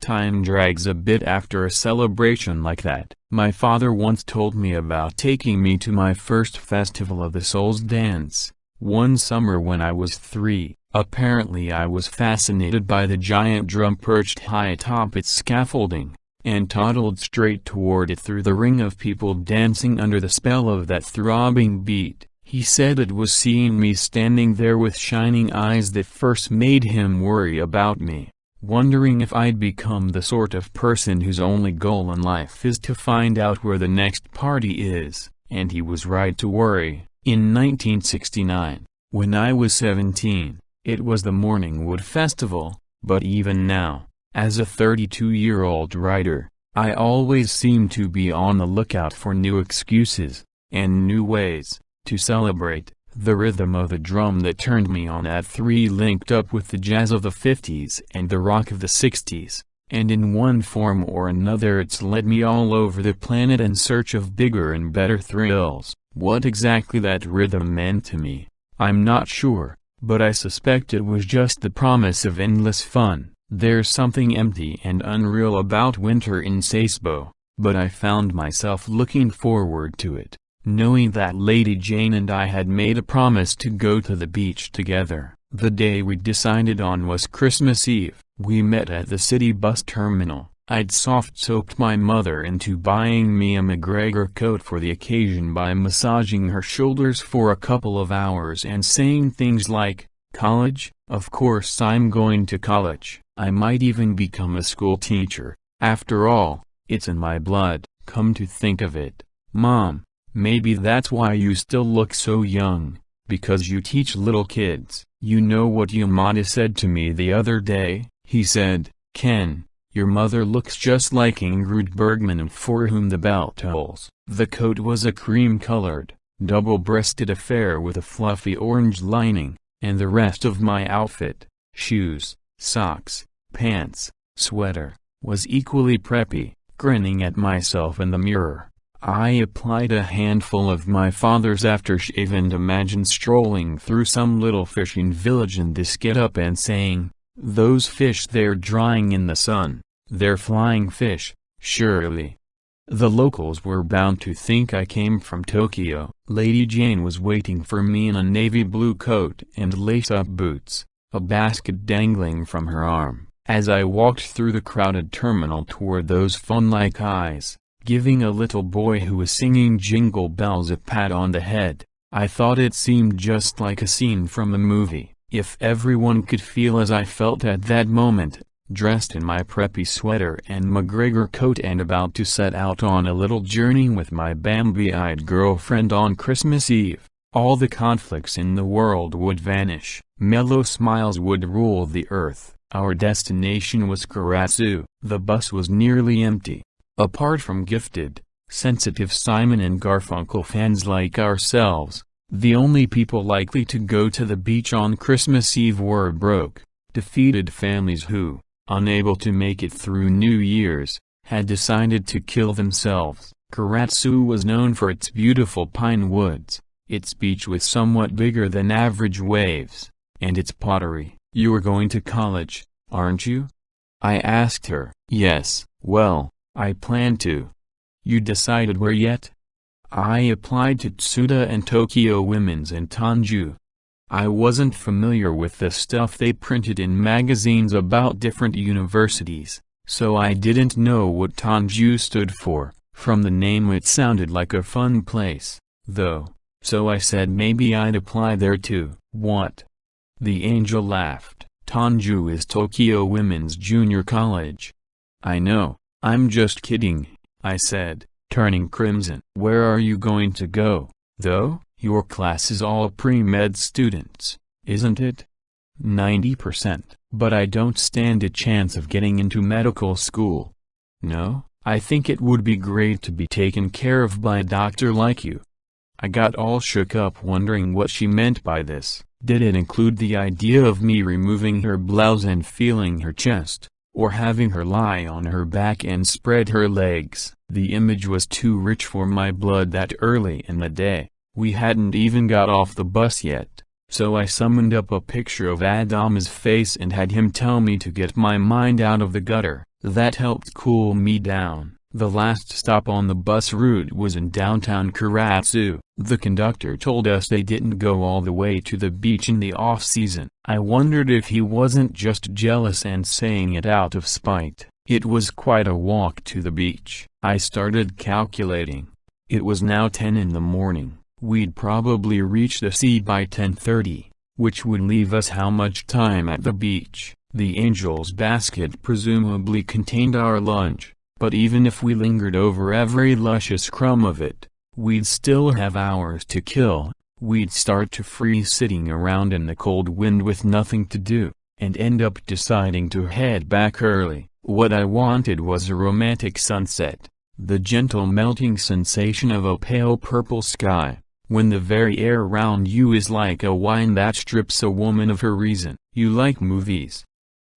Time drags a bit after a celebration like that. My father once told me about taking me to my first Festival of the Souls dance, one summer when I was 3. Apparently I was fascinated by the giant drum perched high atop its scaffolding, and toddled straight toward it through the ring of people dancing under the spell of that throbbing beat. He said it was seeing me standing there with shining eyes that first made him worry about me, wondering if I'd become the sort of person whose only goal in life is to find out where the next party is, and he was right to worry. In 1969, when I was 17, it was the Morningwood Festival, but even now, as a 32-year-old writer, I always seem to be on the lookout for new excuses, and new ways, to celebrate. The rhythm of the drum that turned me on at 3 linked up with the jazz of the 50s and the rock of the 60s, and in one form or another it's led me all over the planet in search of bigger and better thrills. What exactly that rhythm meant to me, I'm not sure, but I suspect it was just the promise of endless fun. There's something empty and unreal about winter in Sasebo, but I found myself looking forward to it, knowing that Lady Jane and I had made a promise to go to the beach together. The day we decided on was Christmas Eve. We met at the city bus terminal. I'd soft-soaped my mother into buying me a McGregor coat for the occasion by massaging her shoulders for a couple of hours and saying things like, "College? Of course I'm going to college. I might even become a school teacher. After all, it's in my blood." Come to think of it, Mom, maybe that's why you still look so young, because you teach little kids. You know what Yamada said to me the other day? He said, "Ken, your mother looks just like Ingrid Bergman in For Whom the Bell Tolls." The coat was a cream-colored, double-breasted affair with a fluffy orange lining, and the rest of my outfit, shoes, socks, pants, sweater, was equally preppy. Grinning at myself in the mirror, I applied a handful of my father's aftershave and imagined strolling through some little fishing village in this get-up and saying, "Those fish they're drying in the sun, they're flying fish, surely." The locals were bound to think I came from Tokyo. Lady Jane was waiting for me in a navy blue coat and lace-up boots, a basket dangling from her arm. As I walked through the crowded terminal toward those fawn-like eyes, giving a little boy who was singing Jingle Bells a pat on the head, I thought it seemed just like a scene from a movie. If everyone could feel as I felt at that moment, dressed in my preppy sweater and McGregor coat and about to set out on a little journey with my Bambi-eyed girlfriend on Christmas Eve, all the conflicts in the world would vanish. Mellow smiles would rule the earth. Our destination was Karatsu. The bus was nearly empty. Apart from gifted, sensitive Simon and Garfunkel fans like ourselves, the only people likely to go to the beach on Christmas Eve were broke, defeated families who, unable to make it through New Year's, had decided to kill themselves. Karatsu was known for its beautiful pine woods, its beach with somewhat bigger than average waves, and its pottery. "You are going to college, aren't you?" I asked her. "Yes, well, I plan to." "You decided where yet?" "I applied to Tsuda and Tokyo Women's in Tanju." I wasn't familiar with the stuff they printed in magazines about different universities, so I didn't know what Tanju stood for. From the name it sounded like a fun place, though, so I said maybe I'd apply there too. "What?" The angel laughed. "Tanju is Tokyo Women's Junior College." "I know, I'm just kidding," I said, turning crimson. "Where are you going to go, though? Your class is all pre-med students, isn't it?" 90%. "But I don't stand a chance of getting into medical school." "No? I think it would be great to be taken care of by a doctor like you." I got all shook up wondering what she meant by this. Did it include the idea of me removing her blouse and feeling her chest, or having her lie on her back and spread her legs? The image was too rich for my blood that early in the day. We hadn't even got off the bus yet, so I summoned up a picture of Adam's face and had him tell me to get my mind out of the gutter. That helped cool me down. The last stop on the bus route was in downtown Karatsu. The conductor told us they didn't go all the way to the beach in the off-season. I wondered if he wasn't just jealous and saying it out of spite. It was quite a walk to the beach. I started calculating. It was now 10 in the morning. We'd probably reach the sea by 10:30, which would leave us how much time at the beach? The Angel's basket presumably contained our lunch, but even if we lingered over every luscious crumb of it, we'd still have hours to kill. We'd start to freeze sitting around in the cold wind with nothing to do, and end up deciding to head back early. What I wanted was a romantic sunset, the gentle melting sensation of a pale purple sky, when the very air around you is like a wine that strips a woman of her reason. You like movies?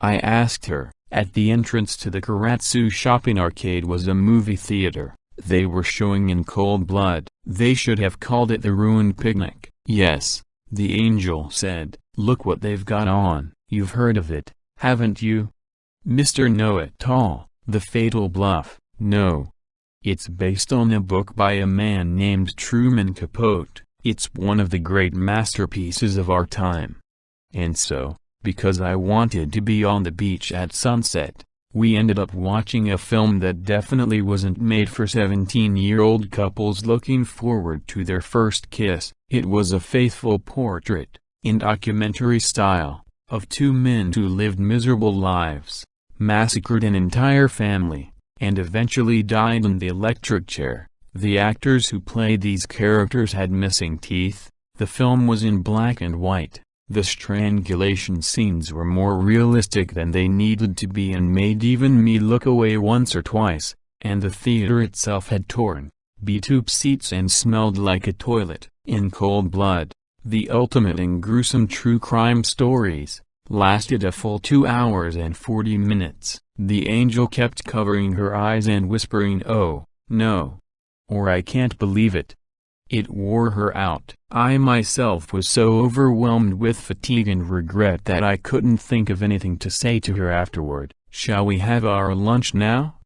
I asked her. At the entrance to the Karatsu shopping arcade was a movie theater. They were showing In Cold Blood. They should have called it The Ruined Picnic. Yes, the Angel said. Look what they've got on. You've heard of it, haven't you? Mr. Know-It-All, The Fatal Bluff. No. It's based on a book by a man named Truman Capote. It's one of the great masterpieces of our time. And so, because I wanted to be on the beach at sunset, we ended up watching a film that definitely wasn't made for 17-year-old couples looking forward to their first kiss. It was a faithful portrait, in documentary style, of two men who lived miserable lives, massacred an entire family, and eventually died in the electric chair. The actors who played these characters had missing teeth. The film was in black and white. The strangulation scenes were more realistic than they needed to be and made even me look away once or twice, and the theater itself had torn, beat-up seats and smelled like a toilet. In Cold Blood, the ultimate in gruesome true crime stories, lasted a full 2 hours and 40 minutes. The Angel kept covering her eyes and whispering, "Oh, no," or "I can't believe it." It wore her out. I myself was so overwhelmed with fatigue and regret that I couldn't think of anything to say to her afterward. "Shall we have our lunch now?"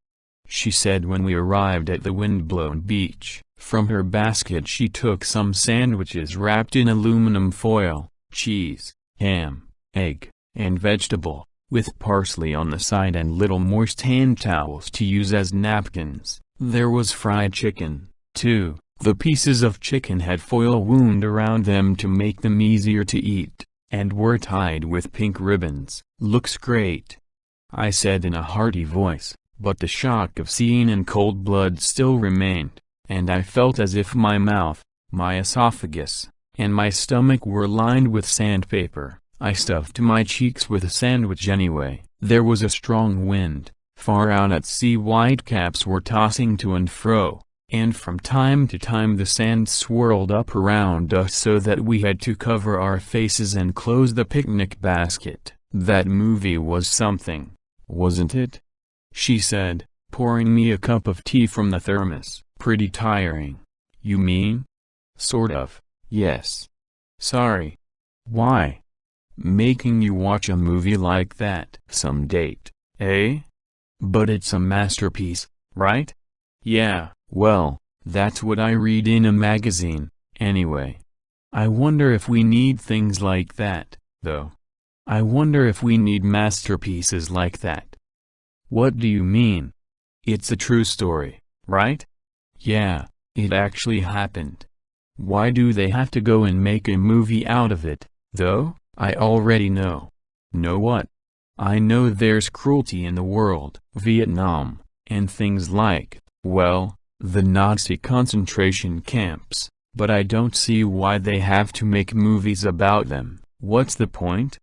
she said when we arrived at the wind-blown beach. From her basket she took some sandwiches wrapped in aluminum foil, cheese, ham, egg, and vegetable, with parsley on the side and little moist hand towels to use as napkins. There was fried chicken, too. The pieces of chicken had foil wound around them to make them easier to eat, and were tied with pink ribbons. "Looks great," I said in a hearty voice, but the shock of seeing In Cold Blood still remained, and I felt as if my mouth, my esophagus, and my stomach were lined with sandpaper. I stuffed my cheeks with a sandwich anyway. There was a strong wind. Far out at sea whitecaps were tossing to and fro, and from time to time the sand swirled up around us so that we had to cover our faces and close the picnic basket. "That movie was something, wasn't it?" she said, pouring me a cup of tea from the thermos. "Pretty tiring." "You mean?" "Sort of, yes." "Sorry." "Why?" "Making you watch a movie like that." "Some date, eh?" "But it's a masterpiece, right?" "Yeah, well, that's what I read in a magazine, anyway." I wonder if we need things like that, though. I wonder if we need masterpieces like that. What do you mean? It's a true story, right? Yeah, it actually happened. Why do they have to go and make a movie out of it, though? I already know. Know what? I know there's cruelty in the world, Vietnam, and things like, well, the Nazi concentration camps, but I don't see why they have to make movies about them. What's the point?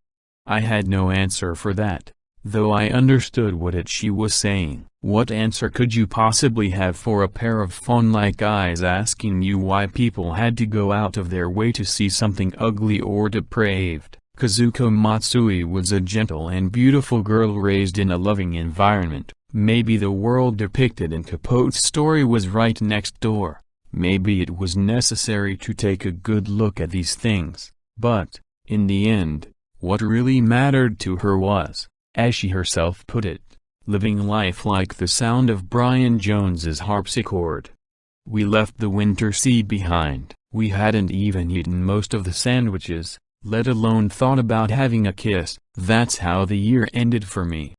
I had no answer for that, though I understood what she was saying. What answer could you possibly have for a pair of fawn-like eyes asking you why people had to go out of their way to see something ugly or depraved? Kazuko Matsui was a gentle and beautiful girl raised in a loving environment. Maybe the world depicted in Capote's story was right next door. Maybe it was necessary to take a good look at these things. But, in the end, what really mattered to her was, as she herself put it, living life like the sound of Brian Jones's harpsichord. We left the winter sea behind. We hadn't even eaten most of the sandwiches, let alone thought about having a kiss. That's how the year ended for me.